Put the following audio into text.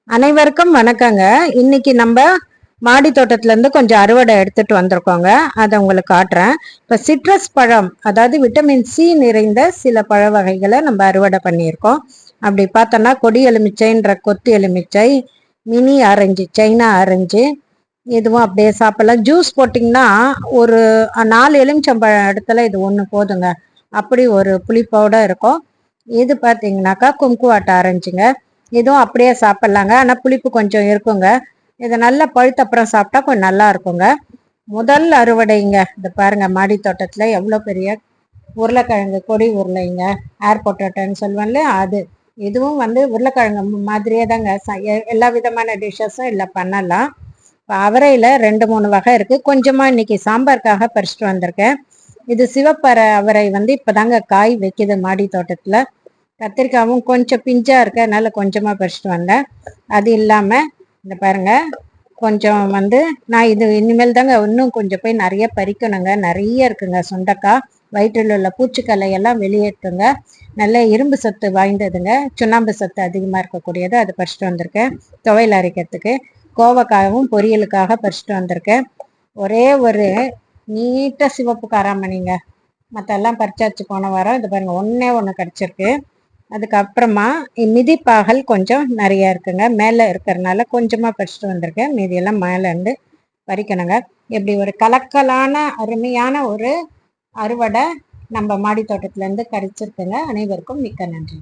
அனைவருக்கும் வணக்கங்க. இன்னைக்கு நம்ம மாடி தோட்டத்துல இருந்து கொஞ்சம் அறுவடை எடுத்துட்டு வந்திருக்கோங்க. அதை உங்களுக்கு காட்டுறேன். இப்ப சிட்ரஸ் பழம், அதாவது விட்டமின் சி நிறைந்த சில பழ வகைகளை நம்ம அறுவடை பண்ணியிருக்கோம். அப்படி பார்த்தோம்னா கொடி எலுமிச்சைன்ற கொத்து எலுமிச்சை, மினி ஆரஞ்சு, சைனா ஆரஞ்சு, இதுவும் அப்படியே சாப்பிடலாம். ஜூஸ் போட்டிங்கன்னா ஒரு 4 எலுமிச்சம்பழம் இடத்துல இது ஒன்று போதுங்க. அப்படி ஒரு புளிப்போட இருக்கும். இது பார்த்தீங்கன்னாக்கா கும்குவாட்ட ஆரஞ்சுங்க. இதுவும் அப்படியே சாப்பிட்லாங்க. ஆனால் புளிப்பு கொஞ்சம் இருக்குங்க. இதை நல்லா பழுத்த அப்புறம் சாப்பிட்டா கொஞ்சம் நல்லா இருக்குங்க. முதல் அறுவடைங்க. இது பாருங்க, மாடி தோட்டத்தில் எவ்வளோ பெரிய உருளைக்கிழங்கு கொடி உருளைங்க, ஏர் பொட்டேட்டோன்னு சொல்லுவேன்ல அது. இதுவும் உருளைக்கிழங்கு மாதிரியே தாங்க. எல்லா விதமான டிஷ்ஷஸும் இல்லை பண்ணலாம். இப்போ அவரையில் 2-3 வகை இருக்குது. கொஞ்சமாக இன்னைக்கு சாம்பாருக்காக பறிச்சுட்டு வந்திருக்கேன். இது சிவப்பறை அவரை இப்போதாங்க காய் வைக்குது மாடி தோட்டத்தில். கத்திரிக்காயும் கொஞ்சம் பிஞ்சா இருக்க, அதனால கொஞ்சமா பறிச்சுட்டு வந்தேன். அது இல்லாம இந்த பாருங்க, கொஞ்சம் நான் இது இனிமேல் தாங்க இன்னும் கொஞ்சம் போய் நிறைய பறிக்கணுங்க. நிறைய இருக்குங்க சுண்டக்காய். வயிற்றில் உள்ள பூச்சிக்களை எல்லாம் வெளியேற்றுங்க. நல்ல இரும்பு சத்து வாய்ந்ததுங்க. சுண்ணாம்பு சத்து அதிகமாக இருக்கக்கூடியது. அது பறிச்சுட்டு வந்திருக்கேன் துவையல் அரைக்கிறதுக்கு. கோவக்காயும் பொரியலுக்காக பறிச்சுட்டு வந்திருக்கேன். ஒரே ஒரு நீட்ட சிவப்பு காராமணிங்க. மற்றெல்லாம் பறிச்சாச்சு போன வாரம். இது பாருங்க, ஒன்று கிடச்சிருக்கு. அதுக்கப்புறமா மிதிப்பாகல் கொஞ்சம் நிறைய இருக்குங்க. மேலே இருக்கிறதுனால கொஞ்சமாக பறிச்சுட்டு வந்திருக்கேன். மீதியெல்லாம் மேலே இருந்து பறிக்கணுங்க. இப்படி ஒரு கலக்கலான அருமையான ஒரு அறுவடை நம்ம மாடி தோட்டத்துலேருந்து கிடைச்சிருக்குங்க. அனைவருக்கும் மிக்க நன்றி.